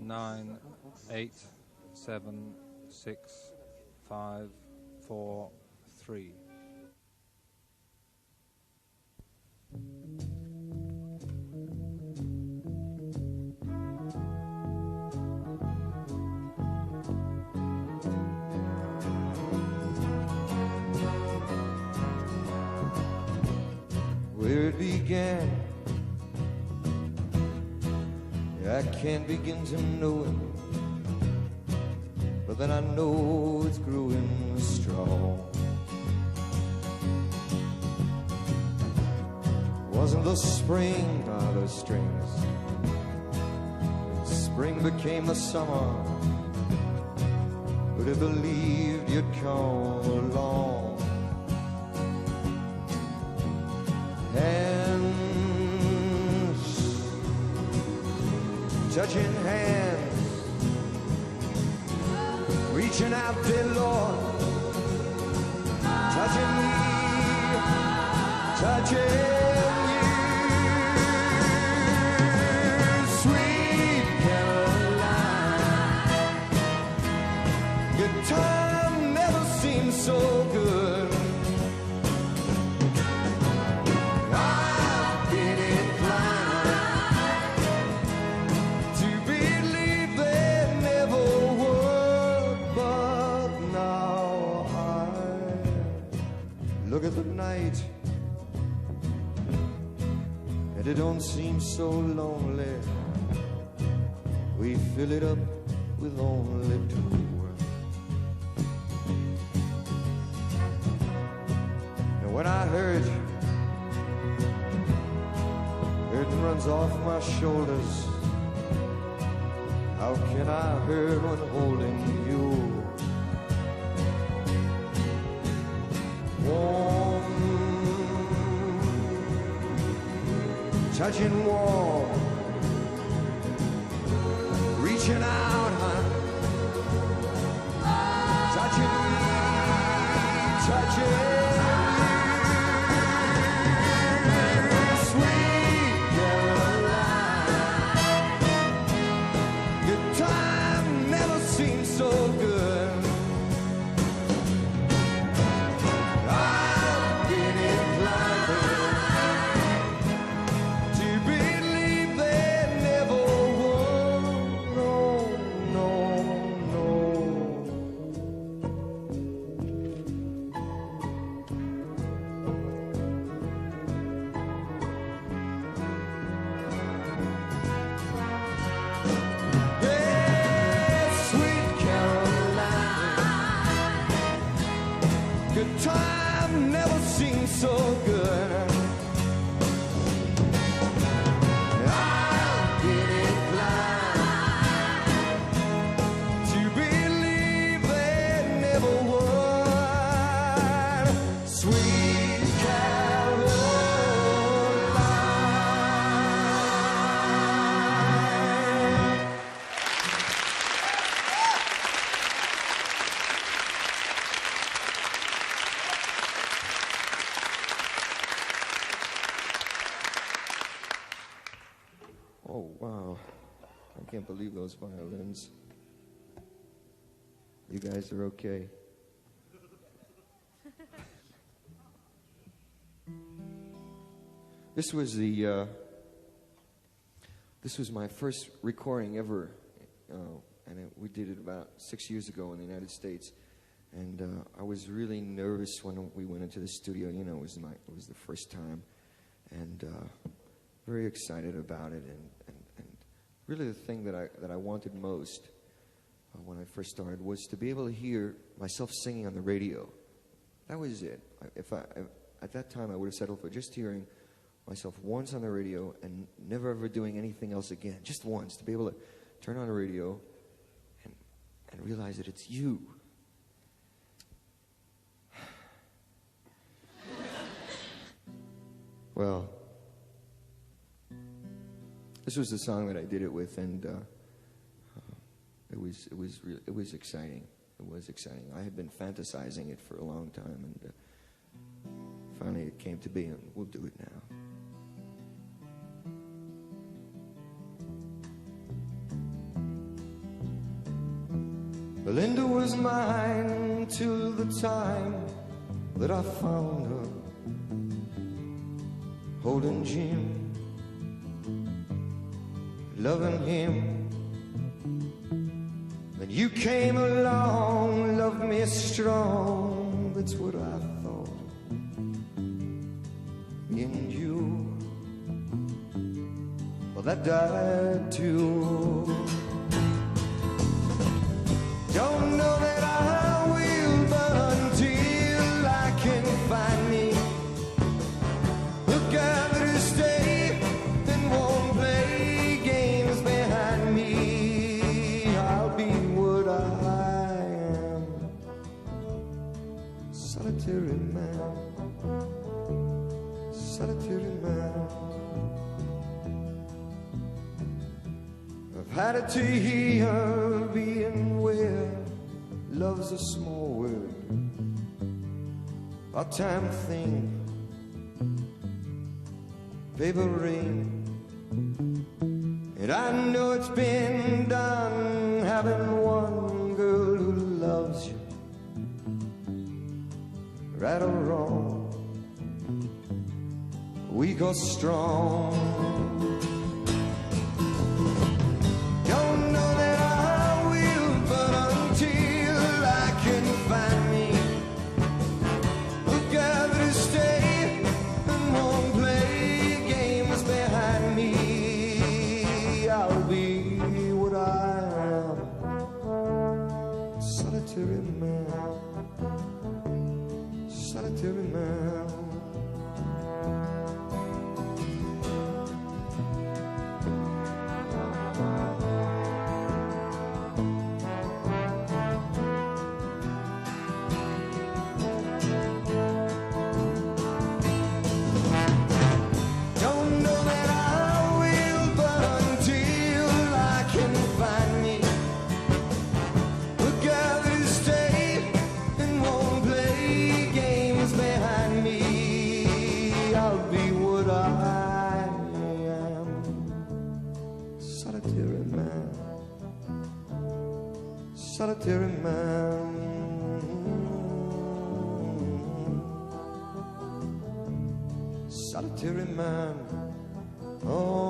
9, 8, 7, 6, 5, 4, 3. Where it began, I can't begin to know it, but then I know it's growing strong. Wasn't the spring, the strings. Spring became the summer. Would have believed you'd come along. Hands touching hands, reaching out, dear Lord, touching me, touching you, sweet Caroline. Your time never seemed so good. Look at the night, and it don't seem so lonely. We fill it up with only two. And when I heard it runs off my shoulders, how can I hurt when holding you? Warm, touching warm, reaching out, touching me, touching you, sweet Caroline. Your time never seemed so good. Time never seems so good. I've been inclined to believe they never would. Sweet Caroline. Oh, wow. I can't believe those violins. You guys are okay. This was my first recording ever, and we did it about 6 years ago in the United States. And I was really nervous when we went into the studio. You know, it was the first time, and very excited about it, and really the thing that I wanted most when I first started was to be able to hear myself singing on the radio. That was it. At that time I would have settled for just hearing myself once on the radio and never ever doing anything else again. Just once, to be able to turn on the radio and realize that it's you. Well, this was the song that I did it with, and it was exciting. It was exciting. I had been fantasizing it for a long time, and finally it came to be, and we'll do it now. Belinda was mine till the time that I found her holding Jim, loving him. Then you came along, loved me strong. That's what I thought. Me and you, well, that died too. Don't know that I will, but until I can find me a guy that'll stay and won't play games behind me, I'll be what I am, solitary man, solitary man. I've had it to hear being where love's a small word, a time thing, paper ring. And I know it's been done having one girl who loves you, right or wrong, weak or strong. Don't know that I will, but until I can find me a guy that'll stay and won't play games behind me, I'll be what I am, solitary man, solitary man. Solitary man, solitary man. Oh.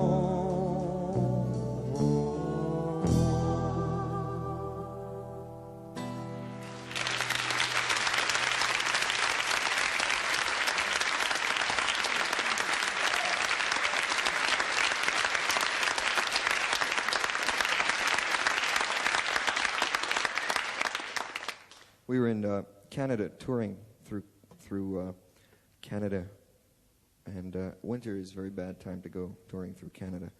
We were in Canada touring through Canada, and winter is a very bad time to go touring through Canada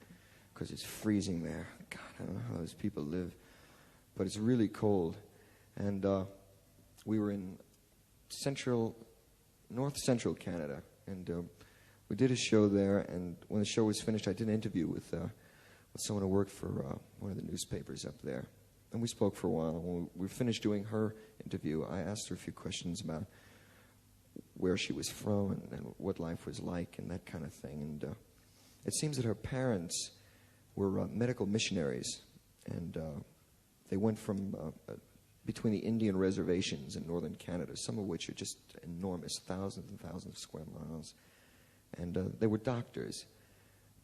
because it's freezing there. God, I don't know how those people live, but it's really cold. And we were in north central Canada, and we did a show there. And when the show was finished, I did an interview with someone who worked for one of the newspapers up there. And we spoke for a while. When we finished doing her interview, I asked her a few questions about where she was from and what life was like and that kind of thing. And it seems that her parents were medical missionaries, and they went from between the Indian reservations in northern Canada, some of which are just enormous, thousands and thousands of square miles. And they were doctors.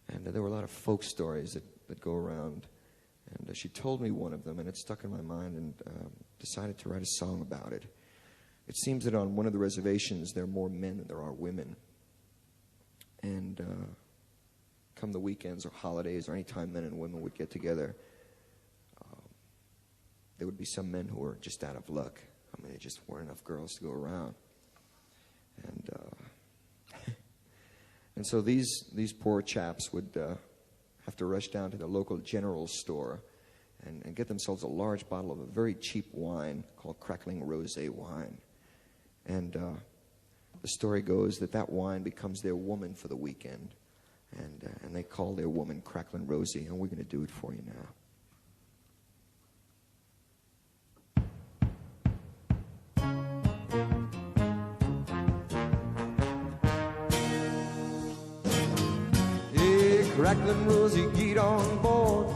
And there were a lot of folk stories that go around. And she told me one of them, and it stuck in my mind, and decided to write a song about it. It seems that on one of the reservations there are more men than there are women. And come the weekends or holidays or any time men and women would get together, there would be some men who were just out of luck. I mean, there just weren't enough girls to go around. And so these poor chaps would have to rush down to the local general store and get themselves a large bottle of a very cheap wine called Crackling Rosé wine. And the story goes that wine becomes their woman for the weekend. And they call their woman Crackling Rosie, and we're going to do it for you now. Crackling Rosie, get on board.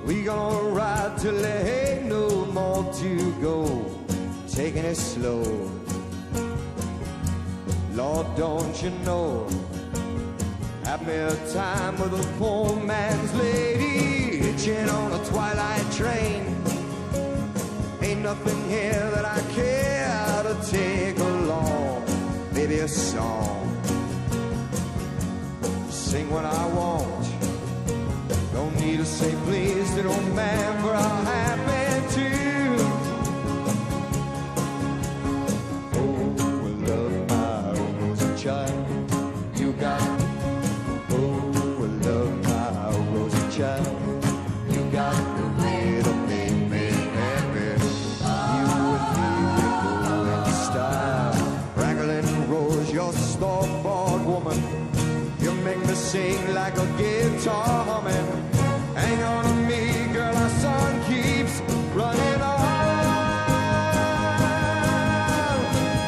We gonna ride till there ain't no to go, taking it slow. Lord, don't you know, have me a time with a poor man's lady, hitching on a twilight train. Ain't nothing here that I care to take along. Maybe a song, sing what I want. Don't need to say please to no man, for I'm happy to. Oh, love my rosy child, you got. Oh, love my rosy child, you got the way to make me happy. You and me, we go in style. Wrangling rose, your store-bought woman. You make me sing like a guitar humming. Hang on to me, girl, our sun keeps running on.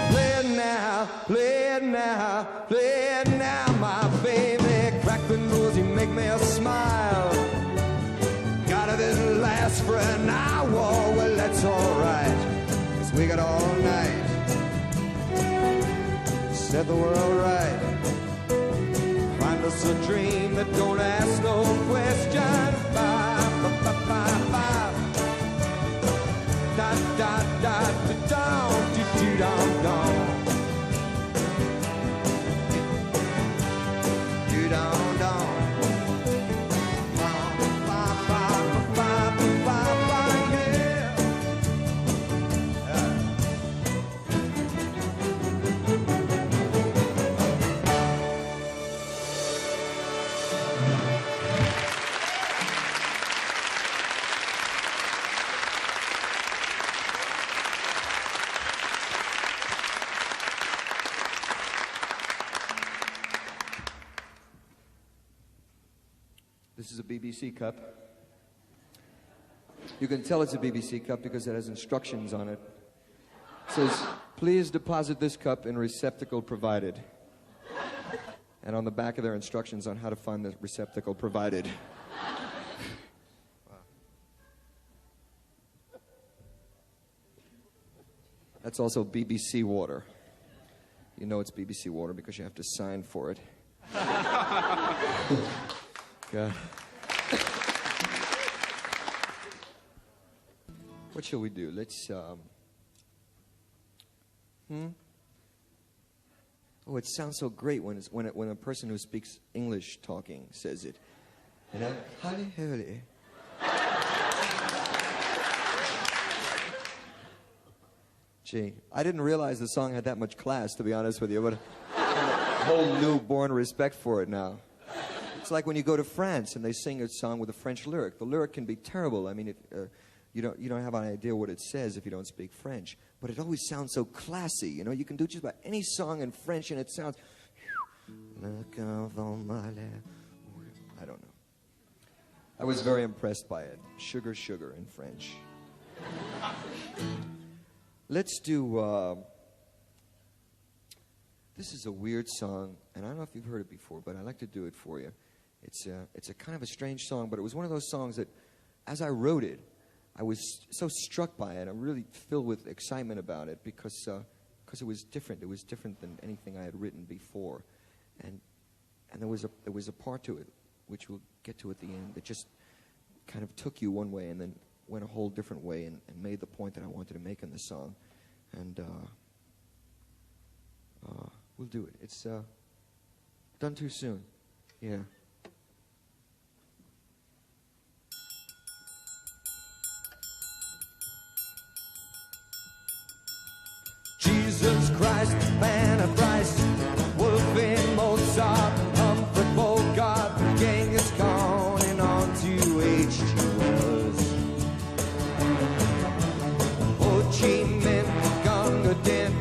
Play it now, play it now, play it now, my baby. Crack the nose, you make me a smile. Got it, it'll last for an hour. Well, that's alright, 'cause we got all night. Set the world right. Find us a dream that don't ask no question. Bye, bye, bye, bye, bye. Da, da, da, da, down, do, do, down, down. Do, down, down. Ba, ba, ba, ba, ba, ba, ba, yeah. This is a BBC cup. You can tell it's a BBC cup because it has instructions on it. It says, please deposit this cup in receptacle provided. And on the back of their instructions on how to find the receptacle provided. That's also BBC water. You know it's BBC water because you have to sign for it. God. What shall we do? Let's, Oh, it sounds so great when when a person who speaks English talking says it. You know? Holly, holly. Gee, I didn't realize the song had that much class, to be honest with you, but I have a whole newborn respect for it now. It's like when you go to France and they sing a song with a French lyric. The lyric can be terrible. I mean, you don't have an idea what it says if you don't speak French. But it always sounds so classy. You know, you can do just about any song in French and it sounds. I don't know. I was very impressed by it. Sugar, sugar in French. Let's do. This is a weird song, and I don't know if you've heard it before, but I like to do it for you. It's a kind of a strange song, but it was one of those songs that, as I wrote it, I was so struck by it. I'm really filled with excitement about it because it was different. It was different than anything I had written before, and there was a part to it, which we'll get to at the end, that just kind of took you one way and then went a whole different way and made the point that I wanted to make in the song, and we'll do it. It's done too soon. Yeah. Jesus Christ, man of Christ, Wolfie, Mozart, Humphrey Bogart, Genghis Khan, and on to H.G. Wells. Ho Chi Minh, Gunga Din,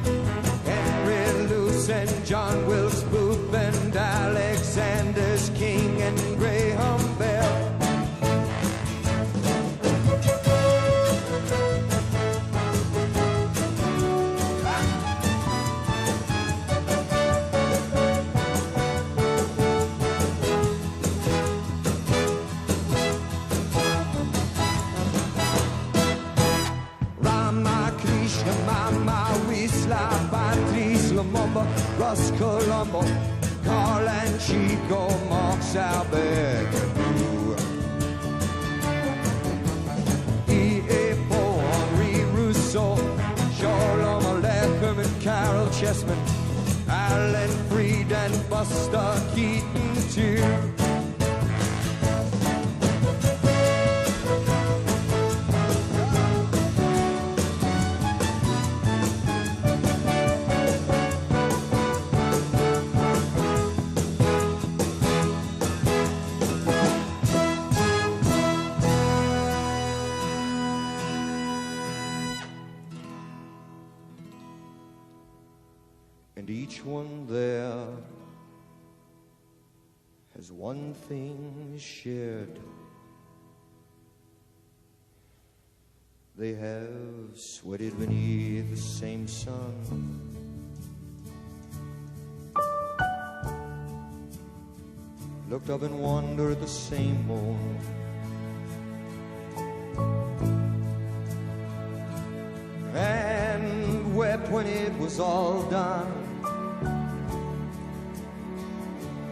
Henry Luce, and John Wilkes Booth, and Alexander King, and Graham Bell. Bus Colombo, Carl and Chico, Marx, Albert Camus, E.A. Poe, Henri Rousseau, Charles Leclerc and Carol Chessman, Alan Freed and Buster Keaton too. And each one there has one thing shared. They have sweated beneath the same sun, looked up in wonder at the same moon, and wept when it was all done,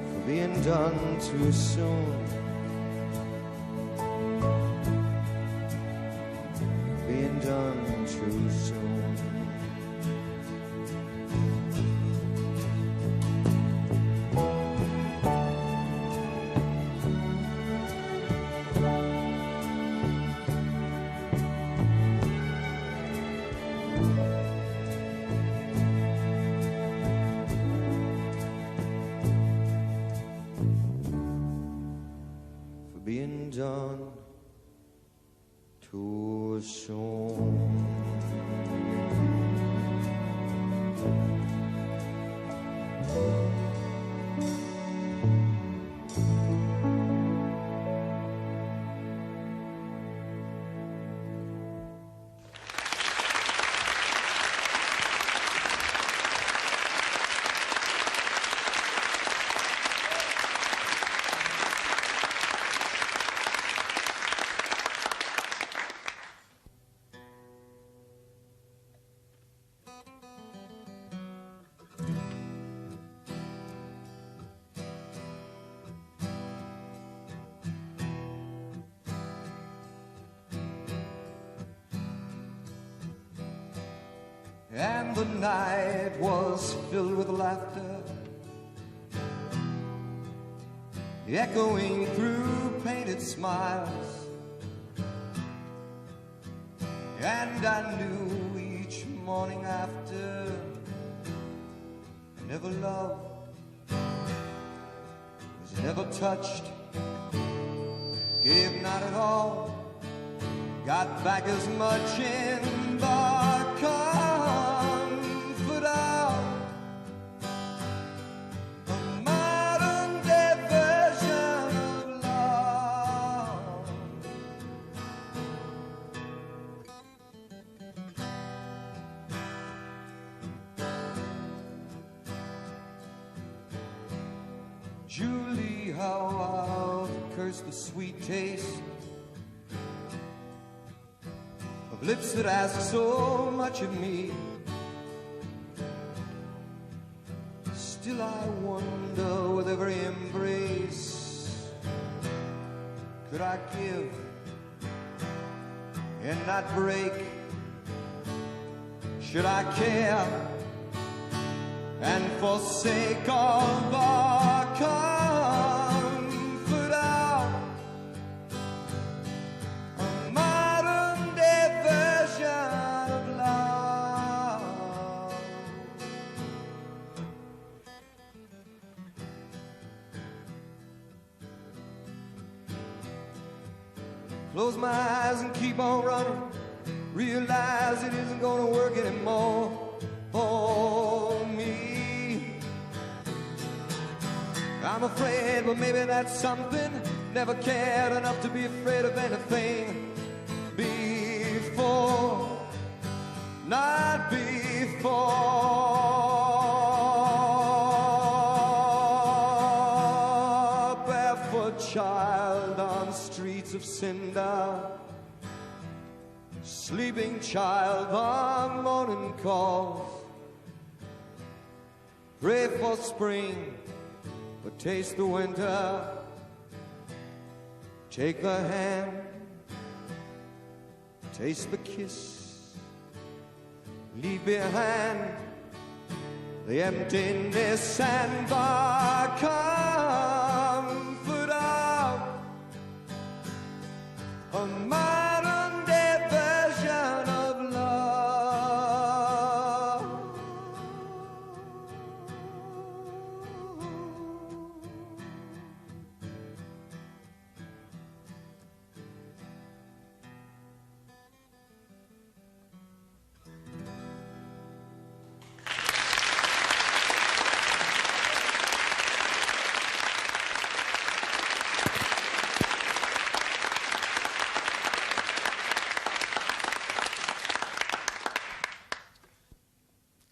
for being done too soon, being done too soon. Being done too soon. And the night was filled with laughter, echoing through painted smiles. And I knew each morning after I never loved, was never touched, gave not at all, got back as much in the comfort of a modern day version of love. Julie, how I've cursed the sweet taste of lips that ask so much of me. Still I wonder, with every embrace, could I give and not break? Should I care and forsake all the comfort of a modern day version of love? Close my eyes and keep on running, realize it isn't gonna work anymore for me. I'm afraid, but maybe that's something. Never cared enough to be afraid of anything before, not before. Barefoot child on streets of cinder, sleeping child on morning calls, Pray for spring, but taste the winter. Take the hand, taste the kiss. Leave behind the emptiness and the comfort of a modern day version of love.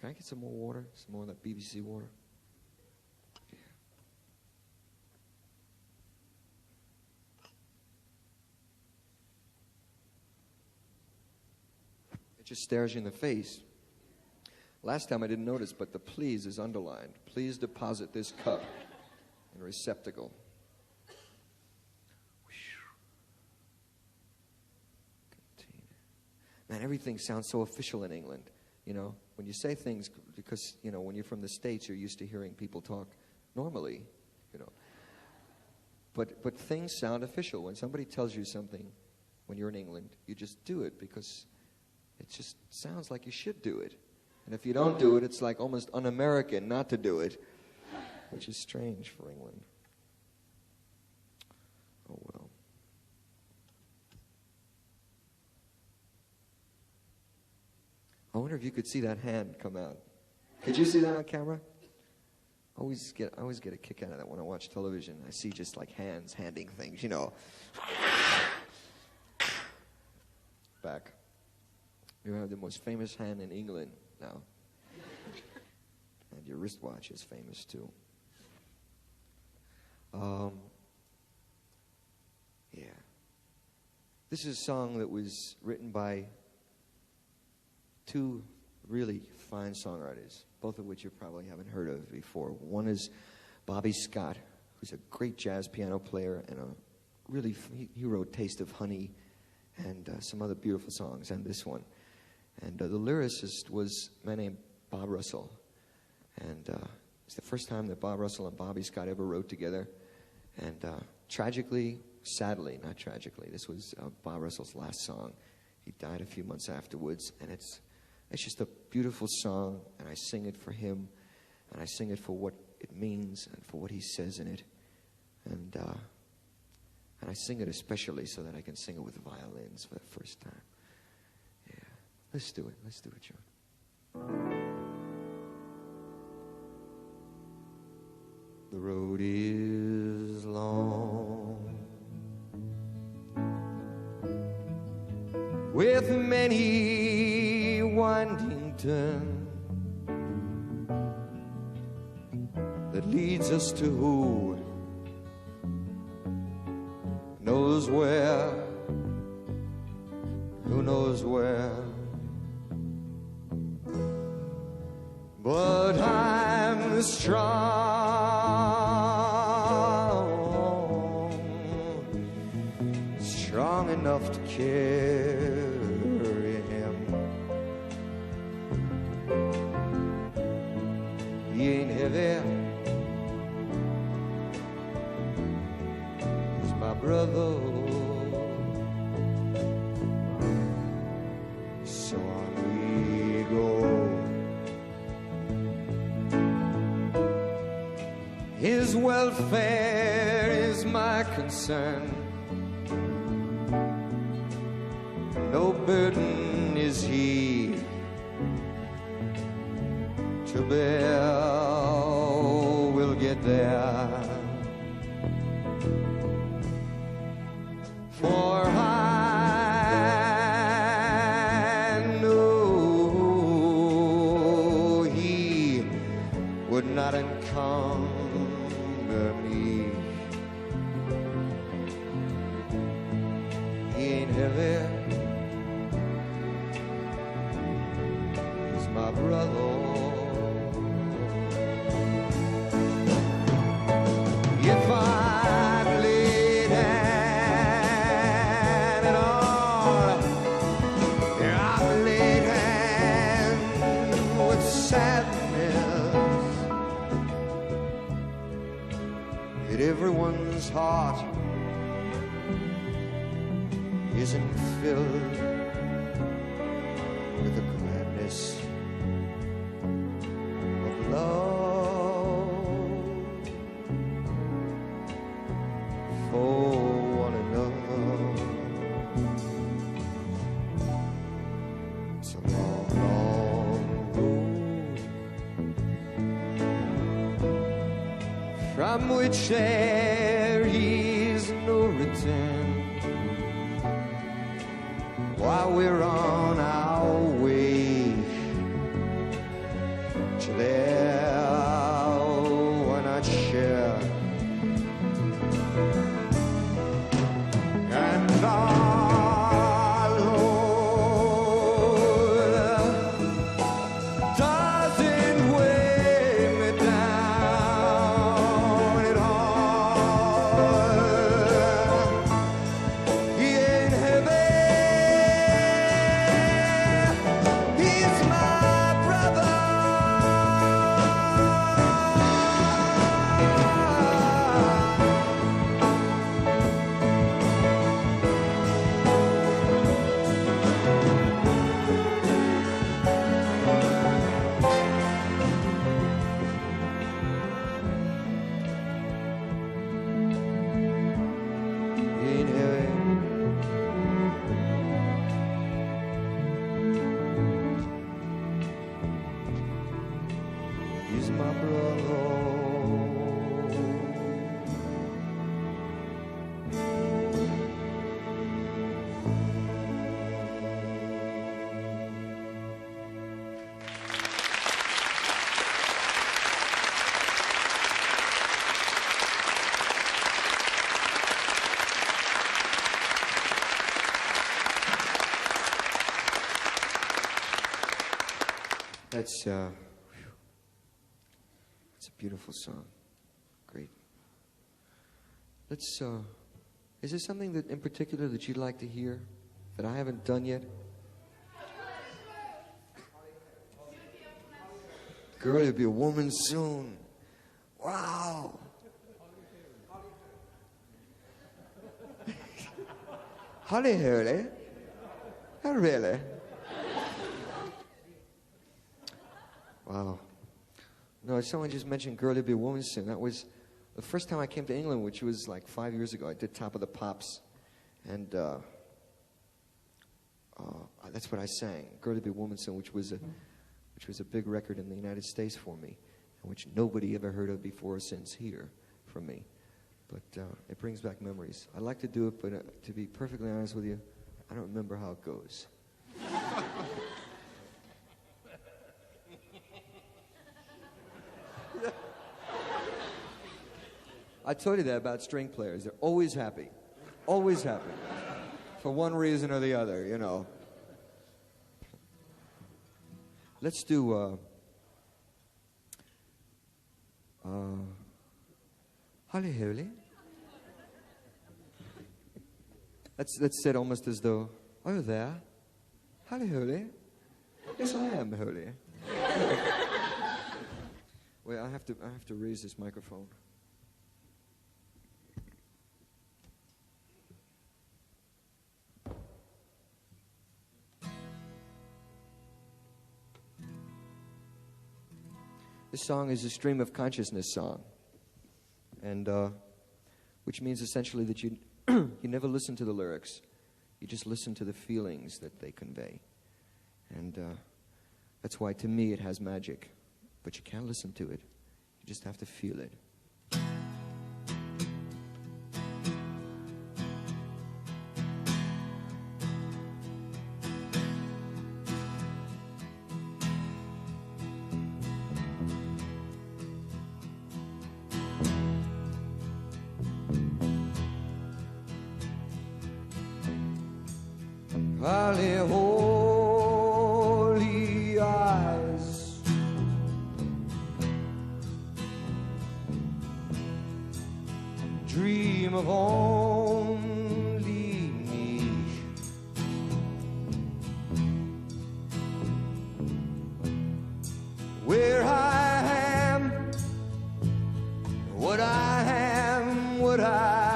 Can I get some more water? Some more of that BBC water? Yeah. It just stares you in the face. Last time I didn't notice, but the please is underlined. Please deposit this cup in a receptacle. Container. Man, everything sounds so official in England. You know, when you say things, because, you know, when you're from the States, you're used to hearing people talk normally, you know. But things sound official. When somebody tells you something, when you're in England, you just do it because it just sounds like you should do it. And if you don't do it, it's like almost un-American not to do it, which is strange for England. Oh, well. I wonder if you could see that hand come out. Could you see that on camera? I always get a kick out of that when I watch television. I see just like hands handing things, you know. Back. You have the most famous hand in England now. And your wristwatch is famous too. Yeah. This is a song that was written by two really fine songwriters, both of which you probably haven't heard of before. One is Bobby Scott, who's a great jazz piano player, and he wrote Taste of Honey and some other beautiful songs, and this one. And the lyricist was a man named Bob Russell. And it's the first time that Bob Russell and Bobby Scott ever wrote together. And tragically, sadly, not tragically, this was Bob Russell's last song. He died a few months afterwards, and it's just a beautiful song, and I sing it for him, and I sing it for what it means and for what he says in it. And I sing it especially so that I can sing it with violins for the first time. Yeah. Let's do it, John. The road is long, with many winding turns, that leads us to who knows where, who knows where. But I'm strong enough to carry him. He ain't heavy, he's my brother. So on we go. His welfare is my concern. No burden is he to bear. We'll get there. For I know he would not encumber me. He ain't heavy, he's my brother. heart isn't filled with the gladness of love for one another. It's a long, long road from which there is no return. While we're on our way to there, why not share? And our Lord doesn't weigh me down at all. He ain't heavy. He's my brother. That's it's a beautiful song. Great. Let's is there something that in particular that you'd like to hear that I haven't done yet? Girl, you'll be a woman soon. Wow. Holly Hurley? Oh, really? Wow. No, someone just mentioned Girl, You'll Be a Woman Soon. That was the first time I came to England, which was like 5 years ago. I did Top of the Pops. And that's what I sang, Girl, You'll Be a Woman Soon, which was a big record in the United States for me, and which nobody ever heard of before or since here from me. But it brings back memories. I like to do it, but to be perfectly honest with you, I don't remember how it goes. I told you that about string players. They're always happy. Always happy. For one reason or the other, you know. Let's do Holly Hurley. That's said almost as though, oh, there. Holly Hurley. Yes, I am Hurley. Wait, I have to raise this microphone. This song is a stream of consciousness song, and which means essentially that you you never listen to the lyrics, you just listen to the feelings that they convey, and that's why to me it has magic. But you can't listen to it; you just have to feel it. Holly, holy eyes, dream of only me. Where I am, what I am, what I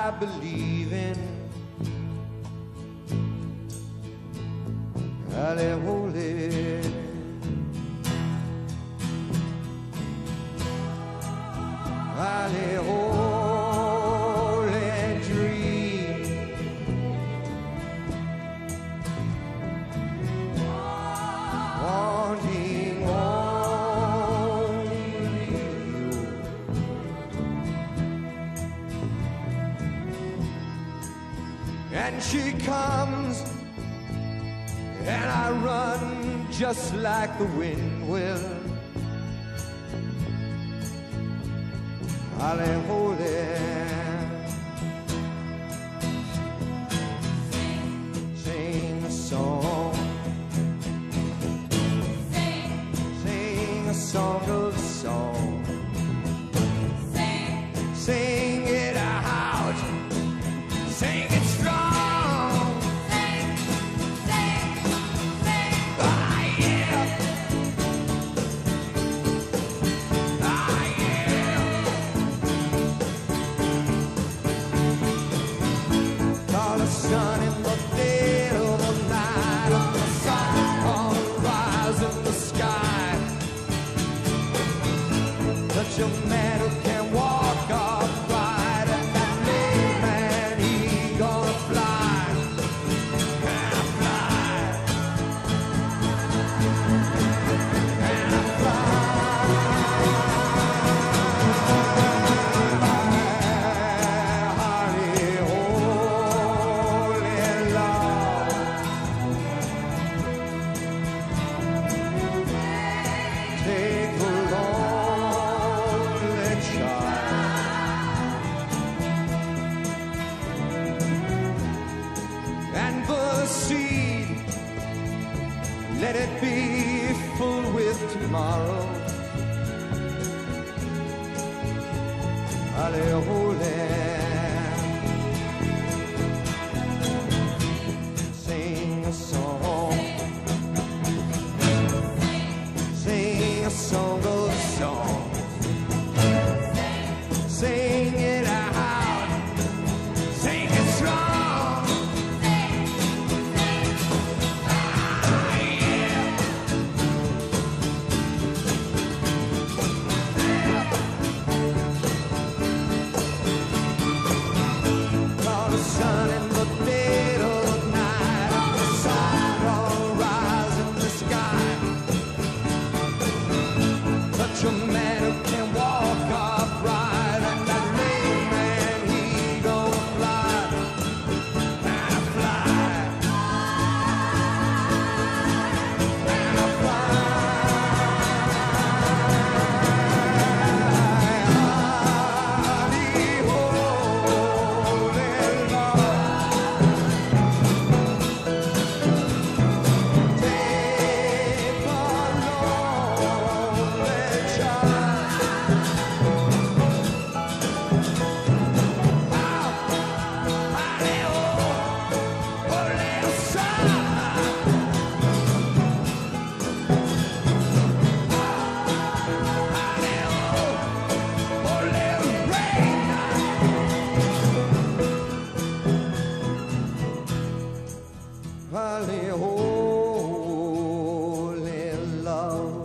Halle holy. Halle holy dream. Wanting only you. And she comes and I run just like the wind will. Halle holy. Sing a song. Sing a song of song. Sing it out. Sing it strong. Ah, yeah. Ah, yeah. Call the sun in the dead of the night, and the sun on the rise in the sky. Such a man who can walk upright, and that lame man, he gonna fly, and I fly, and I Holy, holy love. Take the lonely child and put a seed, let it be full with tomorrow. Halle holy. Sing a song. Sing a song of song. Sing it out. Sing it strong. Ah, yeah. Call the sun in the dead of the night, and the sun gonna rise in the sky. Such a man who can walk upright, and that lame man, he gonna fly, and I fly, and I fly. Holy, holy love. Take a lonely child. Halle holy love.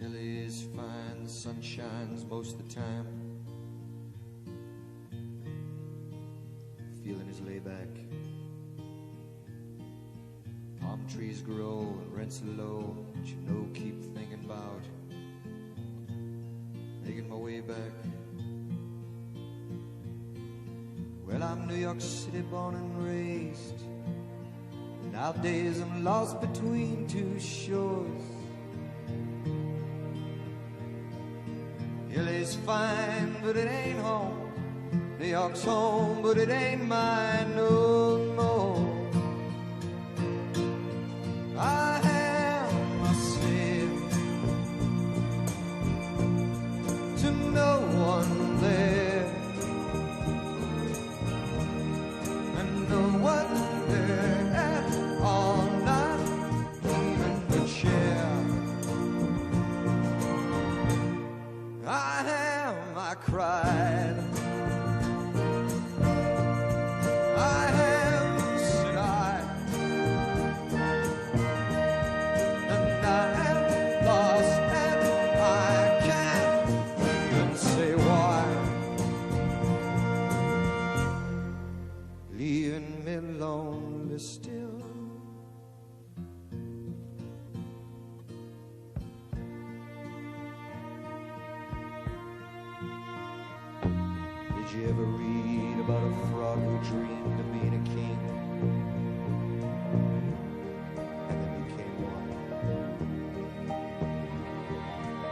LA is fine, the sun shines most of the time. Feeling is laid back. Palm trees grow and rents are low, but you know, keep thinking about making my way back. Well, I'm New York City born and raised. Nowadays I'm lost between two shores. LA's fine, but it ain't home. New York's home, but it ain't mine no more. I am myself to no one there, and no one there at all, not even the chair. I am, I cried. I am, said I, and I am lost, and I can't even say why. Leaving me lonely still. Did you ever read about a frog who dreamed of being a king and then became one?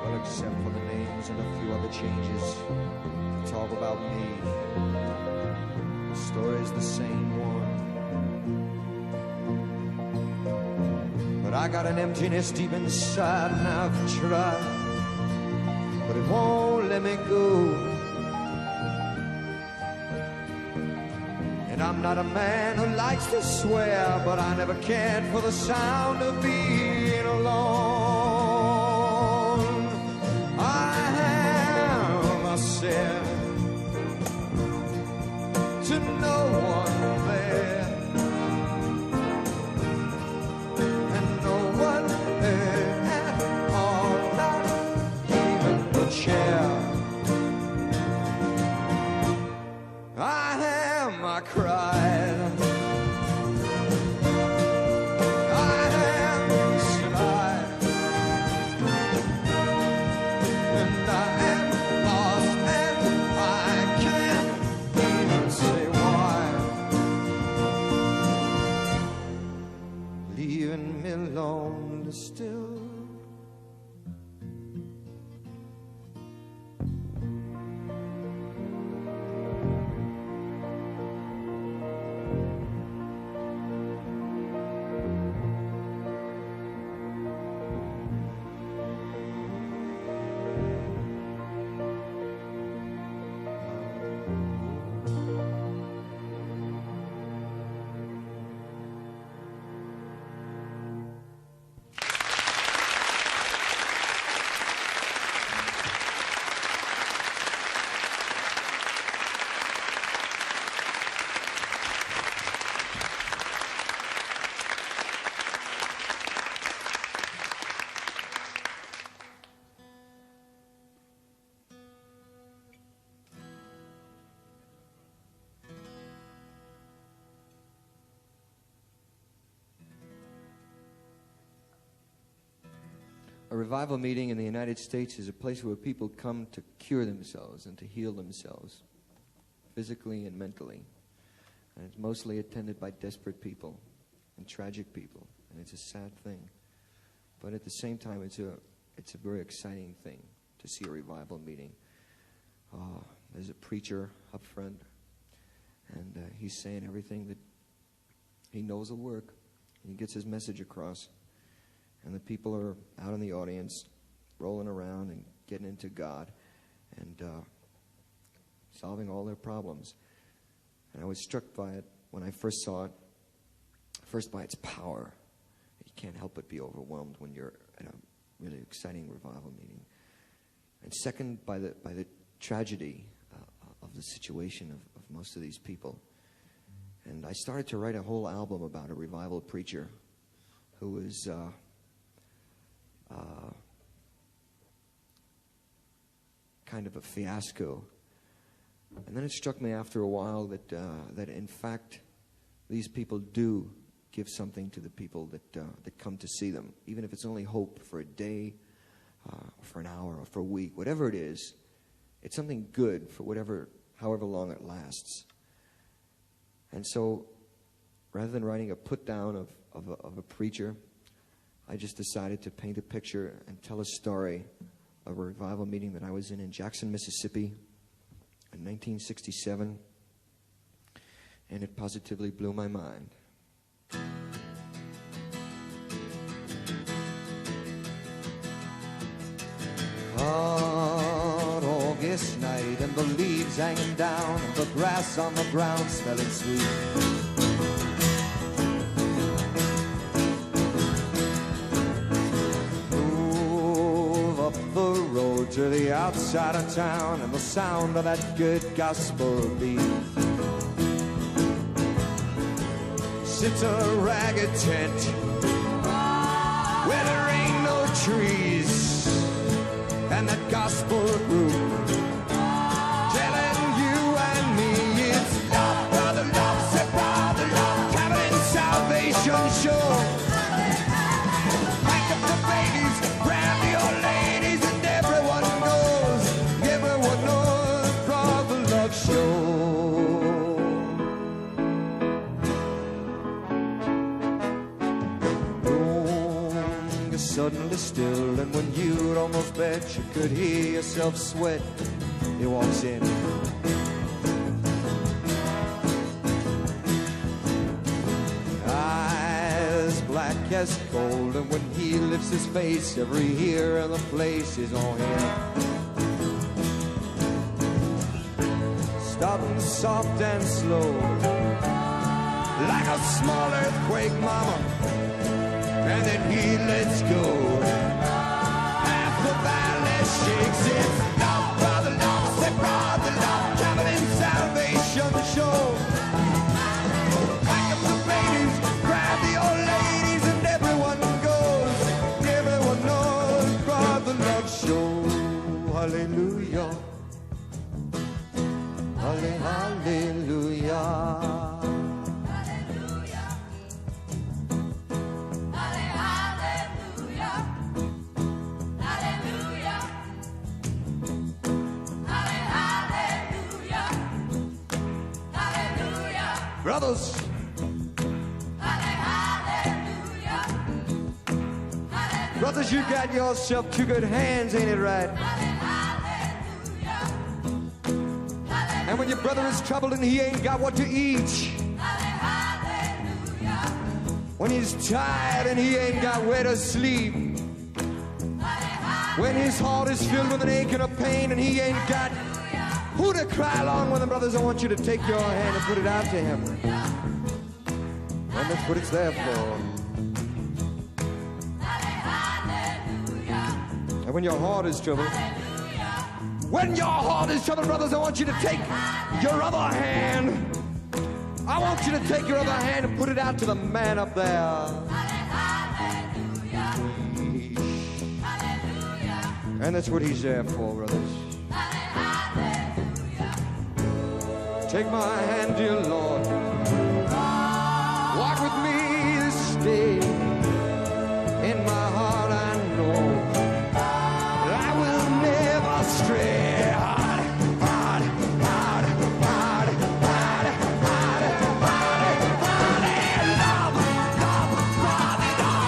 Well, except for the names and a few other changes, it's all about me. The story's the same one. But I got an emptiness deep inside, and I've tried, but it won't let me go. And I'm not a man who likes to swear, but I never cared for the sound of being alone. I am myself to no one there, and no one there at all, not even the chair. I cried. I am, said I, and I am lost, and I can't even say why. Leaving me lonely still. A revival meeting in the United States is a place where people come to cure themselves and to heal themselves, physically and mentally. And it's mostly attended by desperate people and tragic people, and it's a sad thing. But at the same time, it's a very exciting thing to see a revival meeting. There's a preacher up front, and he's saying everything that he knows will work. He gets his message across. And the people are out in the audience, rolling around and getting into God and solving all their problems. And I was struck by it when I first saw it, first by its power. You can't help but be overwhelmed when you're at a really exciting revival meeting. And second, by the tragedy of the situation of most of these people. And I started to write a whole album about a revival preacher who was kind of a fiasco. And then it struck me after a while that that in fact these people do give something to the people that come to see them, even if it's only hope for a day, for an hour, or for a week, whatever it is. It's something good for however long it lasts. And so, rather than writing a put down of a preacher, I just decided to paint a picture and tell a story of a revival meeting that I was in Jackson, Mississippi in 1967, and it positively blew my mind. Hot August night and the leaves hanging down and the grass on the ground smelling sweet. To the outside of town and the sound of that good gospel beat. Sits a ragged tent where there ain't no trees, and that gospel group telling you and me it's love, brother, love, say brother, love, Covenant Salvation Show. Pack up the babies, grab the old ladies, and everyone knows Brother Love Show. Room is suddenly still, and when you'd almost bet you could hear yourself sweat, he walks in. Eyes black as coal, and when he lifts his face, every ear in the place is on him. Starting soft and slow, like a small earthquake, mama, and then he lets go. Half the valley shakes. It's love, brother, love, say brother, love, Covenant Salvation Show. Pack up the babies, grab the old ladies, and everyone goes. Everyone knows Brother Love Show. Hallelujah. Hallelujah. Brothers, brothers, you got yourself two good hands, ain't it right? And when your brother is troubled and he ain't got what to eat, when he's tired and he ain't got where to sleep, when his heart is filled with an ache and a pain and he ain't got who to cry along with, brothers, I want you to take your hand and put it out to him. And that's what it's there for. And when your heart is troubled, brothers, I want you to take your other hand. I want you to take your other hand and put it out to the man up there. And that's what he's there for, brothers. Take my hand, dear Lord. Walk with me this day. In my heart I know I will never stray.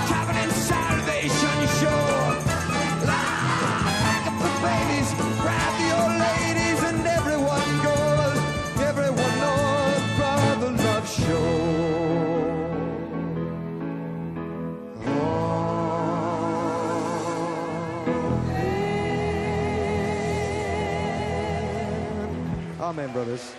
Covenant Salvation Show. Pack up the babies, grab the old ladies, and everyone goes. Everyone knows Brother Love Show. Amen, brothers.